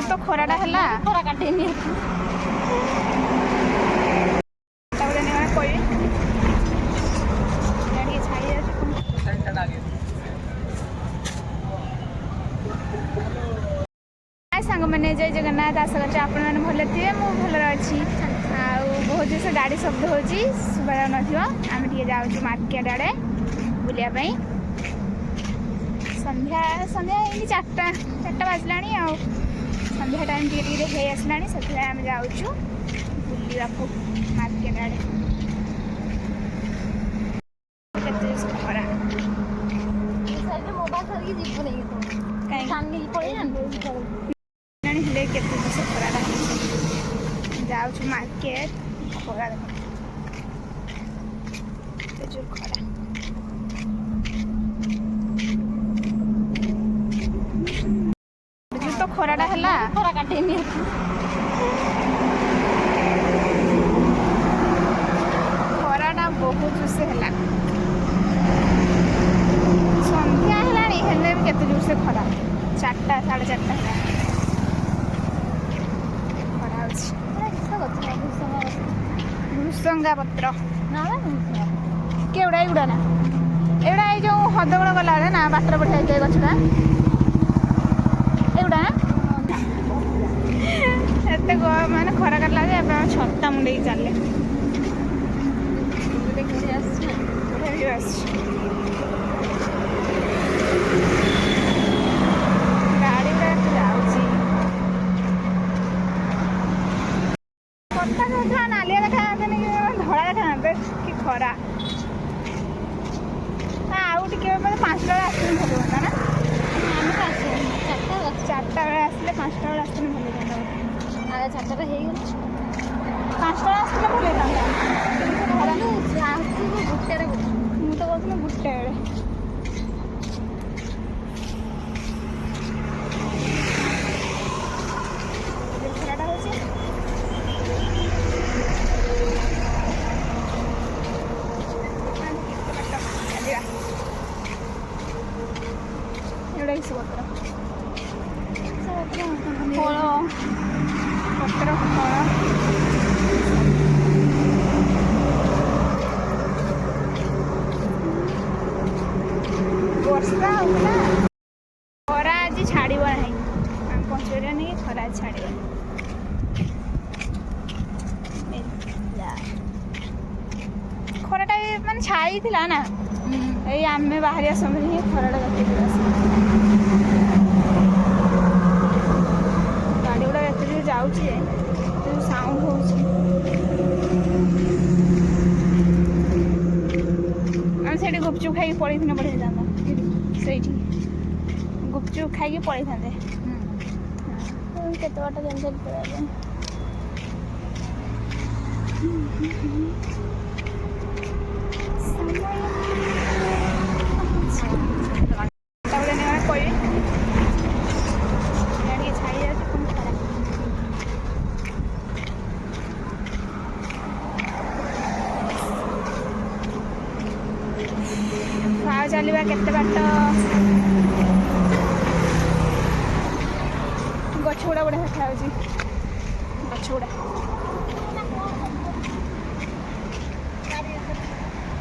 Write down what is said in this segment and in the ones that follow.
तो खराटा है खरा काटेनी सांग मैंने जय जगन्नाथ आशा कर आपण मैंने भले थे मुझे भल अच्छी बहुत जोर से गाड़ी शब्द हो शुभा नाम टे जाऊँ मार्केट आड़े बुलायापी संध्या संध्या ये चार्टा चार्टा बाजला संध्या टाइम टे हो आसला से आम जाऊँ बुलवा मार्केट आड़े खरा केते खरा जाऊँ मार्केट खरा जो खरा तो खराटा है खरा काटेनी खराटा बहुत जोर से है संध्या है केते जोर से खरा 4टा 4:30 है भृसंगा पत्र केवड़ा एगुड़ा ना एगुड़ा ये जो हदगड़ गला ना बाटर बढ़िया जाए गछड़ा एगुड़ा एत माने खरा काटला छत्ता मुंडे चले नालिया देखा धड़ा देखा कि खरा आउ टे 5टा आसने भल हुआ ना 4टा बेले आसले 5टा बेले आसने भल हुआ 4टा हो 5टा आसने भल होता मुझे तो कहती 1टा बेले वर्षा खरा आज छाड़ ना पहुँचे नहीं खरा छाड़ खराटा मान छाई थी ना ये आम बाहर समय ही खराटा गाड़ी गुड़ा एत जाऊे साउंड हो गुपचुप खाई पड़ी थी बढ़िया जाता से गुपचुप खाई पड़ी था केत बाट जन चलवा केते बाट गछ गुड़ा बढ़िया देखा गछ गुड़ा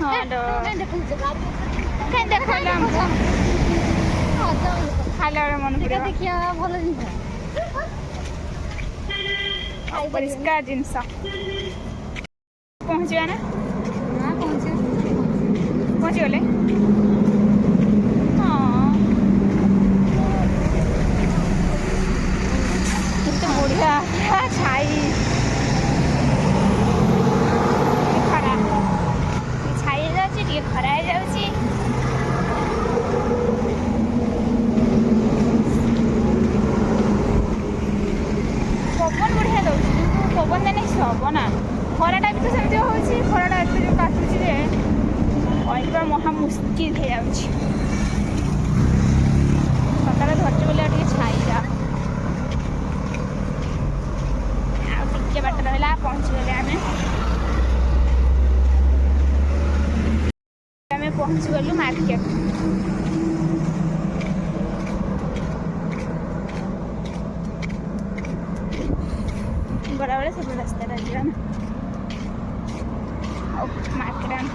हाँ देख खाला मन देखिए भल परिष्कार जिनस पहुँचवा ना पहुँची गले बढ़िया छाई खरा छाई जाऊँगी खरा जाऊँगी पवन बढ़िया दौर पवन देने सब ना खराटा भी तो सेमती हो खराटा एत जो काटुची कहवा महा मुस्किल हो जाऊँगी सकाल धरती बोले टे छाई जा बाट रहा पहुँची गले आम पहुँची गलु मार्केट बेले सब रास्ता जाना मार्केट आम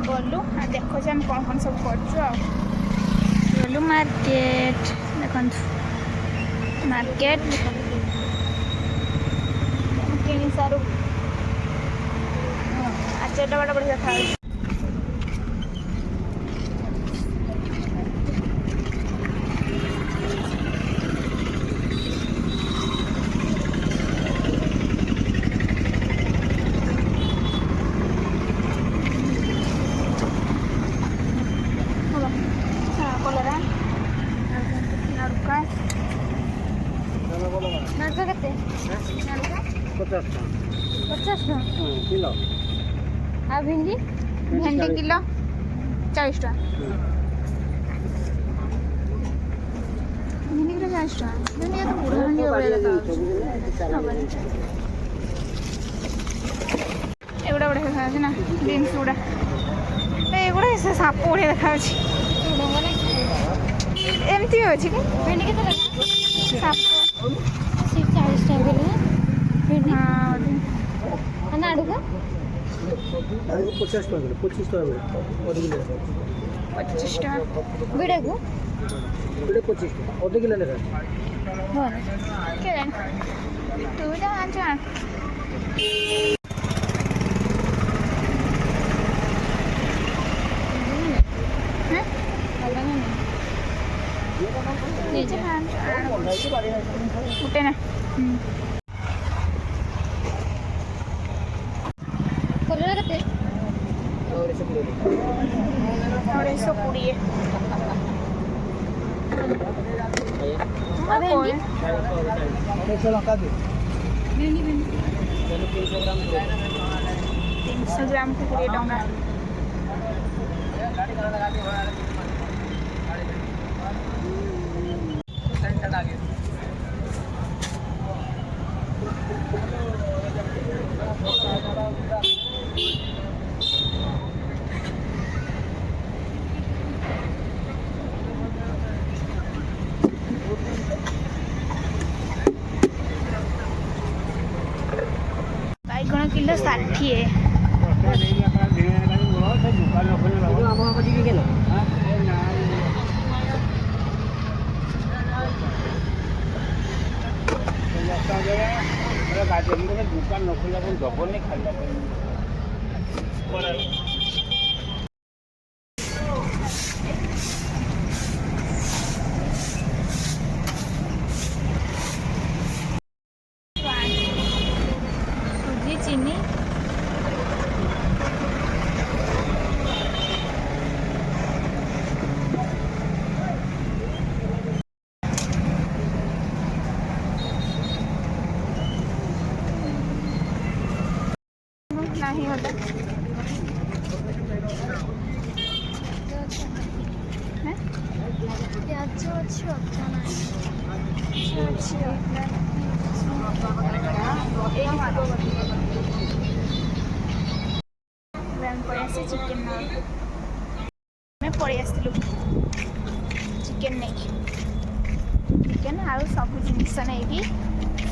गलु देखो आम कौन कौन सब करूँ मार्केट देखु मार्केट किणी सारू आचार्य बड़ा बढ़िया देखा किलो आ भिंडी भेंडी किलो 40 टका भिंडी किलो 40 टका भिंडी तो बुढ़ा भिंडी एगुड़ा बढ़िया देखा ना बीन्स गुड़ा एगुड़ा से साप बढ़िया देखा एमती अच्छी कि भिंडी के साप 40 टका हाँ नाड़ू का 50 टका 25 टका 25 टका बिड़ा को 25 टका अध किलो लेखा के जान तू जान उठे ना कलर कते 220 लंका दे 300 ग्राम को 20 टका बाइगण किलो 60 दुकान न खोला दबल नहीं खाली सूजी चीनी नहीं होता चिकेन पड़े आसलु चिकेन नहीं चिकेन आ सब जिनस नहीं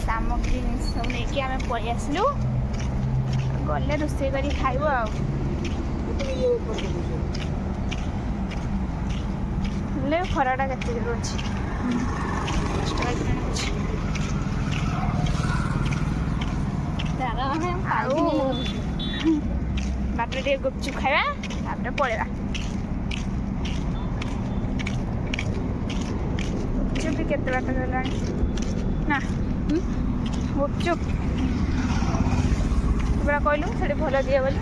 सामग्री सब नहीं आम पड़े आसलु गले रोसे कर खाइब खराटा के अच्छी बाटे टे गुपचुप खाइबा पड़ेगा गुपचुप भी केते बात गलानी ना गुपचुप पूरा कहलु से भल दिए बोली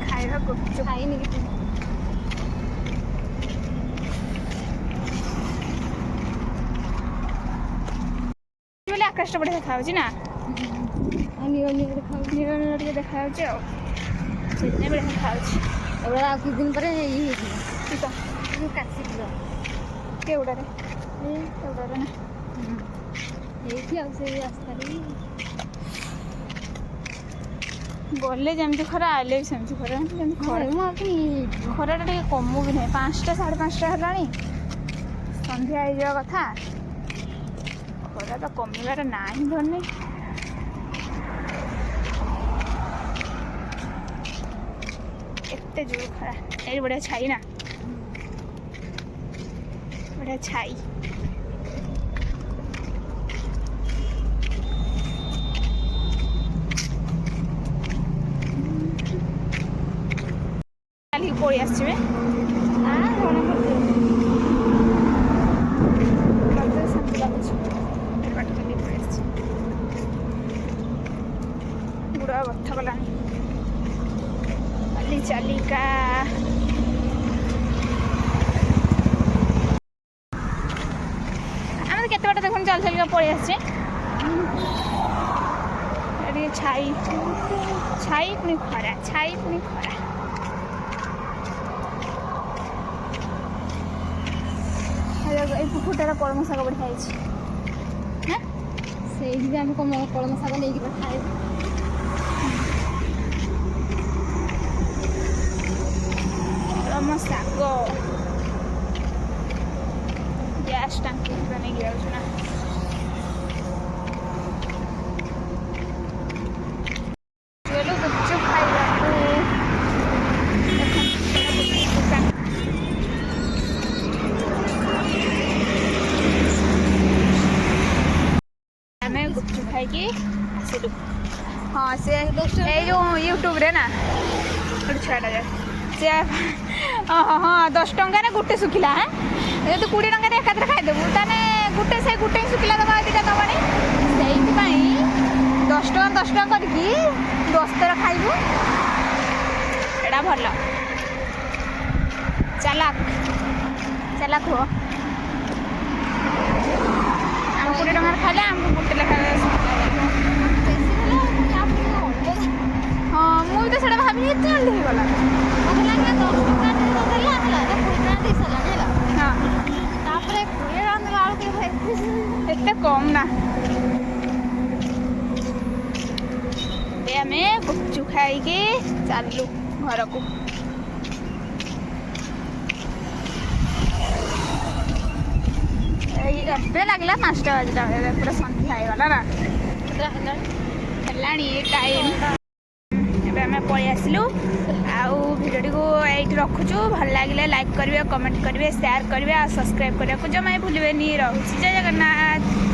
खाइबा गुपचुप खाइनी कि आकाश बढ़िया देखा ना नील देखा से बढ़िया देखा किस दिन पर केउड़े ना गले जमी खरा आइले भी सेमती खरा खराटा कमु भी ना 5टा 5:30 है संध्या हो कथा ଖରା ତ କମିବାର ନାହିଁ ଧରୁନି। ଏତେ ଜୋର ଖରା। ଏଇଠି ବଢ଼ିଆ ଛାଇ ନା, ବଢ଼ିଆ ଛାଇ। କାଲିକି ପଳେଇ ଆସିବେ। ମତେ ଶାନ୍ତି ଲାଗୁଛି। ଏତେ ବାଟ ଚାଲିକି ପଳେଇ ଆସିଛି। ଗୋଡ଼ ବଥା କଲାଣି ଚାଲି ଚାଲିକା। ଆମେ କେତେ ବାଟ ଦେଖୁନ ଚାଲି ଚାଲିକା ପଳେଇ ଆସିଛେ। ଟିକେ ଛାଇ ଛାଇ ପୁଣି ଖରା, ଛାଇ ପୁଣି ଖରା। ଏଇ ପୁକୁରଟାର କଳମ ଶାଗ ବଢ଼ିଆ ହେଇଛି ନା? ସେଇଠି ବି ଆମେ କଳମ ଶାଗ ନେଇକି ଖାଇବୁ। କଳମ ଶାଗ ଗ୍ୟାସ୍ ଟାଙ୍କି ପୁରା ନେଇକି ଯାଉଛୁ ନା। ଗଲୁ ଗୁପଚୁପ ଖାଇବାକୁ। ଆମେ ଗୁପଚୁପ ଖାଇକି ଆସିଲୁ। ହଁ ସେ ଏଇ ଯେଉଁ ୟୁଟ୍ୟୁବରେ ନା ଗୋଟେ ଛୁଆଟା ଯାଏ ସେ ହଁ 10 ଟଙ୍କାରେ ଗୋଟେ ଶୁଖିଲା। ଯଦି 20 ଟଙ୍କାରେ ଏକାଥରେ ଖାଇଦେବୁ ତାହେଲେ ଗୋଟେ ସେ ଗୋଟେ ହିଁ ଶୁଖିଲା ଦେବା, ଦୁଇଟା ଦେବାନି। ସେଇଥିପାଇଁ 10 ଟଙ୍କା କରିକି 10 ଥର ଖାଇବୁ। ଏଇଟା ଭଲ। ଚାଲାକ ହୁଅ। ଆମେ 20 ଟଙ୍କାରେ ଖାଇଲେ ଆମକୁ ଗୋଟେ ଲେଖା ହଁ ମୁଁ ବି ତ ସେଇଟା ଭାବିନି ଏତେ ଜଲ୍ଦି ହେଇଗଲା। ହଁ ତାପରେ 20 ଟଙ୍କା ଆଳୁ ଏତେ କମ୍ ନା। ଏବେ ଆମେ ଗୁପଚୁପ ଖାଇକି ଚାଲିଲୁ ଘରକୁ। ଏଇ ଏବେ ଲାଗିଲା 5ଟା ବାଜିଲା, ପୁରା ସନ୍ଧ୍ୟା ହେଇଗଲା ନା। ହେଲାଣି ଟାଇମ୍। ଏବେ ଆମେ ପଳେଇ ଆସିଲୁ। ଆଉ ଭିଡ଼ିଓଟିକୁ ଏଇଠି ରଖୁଛୁ। ଭଲ ଲାଗିଲେ ଲାଇକ୍ କରିବେ, କମେଣ୍ଟ କରିବେ, ସେୟାର କରିବେ ଆଉ ସବସ୍କ୍ରାଇବ୍ କରିବାକୁ ଜମା ଭୁଲିବେନି। ରହୁଛି। ଜୟ ଜଗନ୍ନାଥ।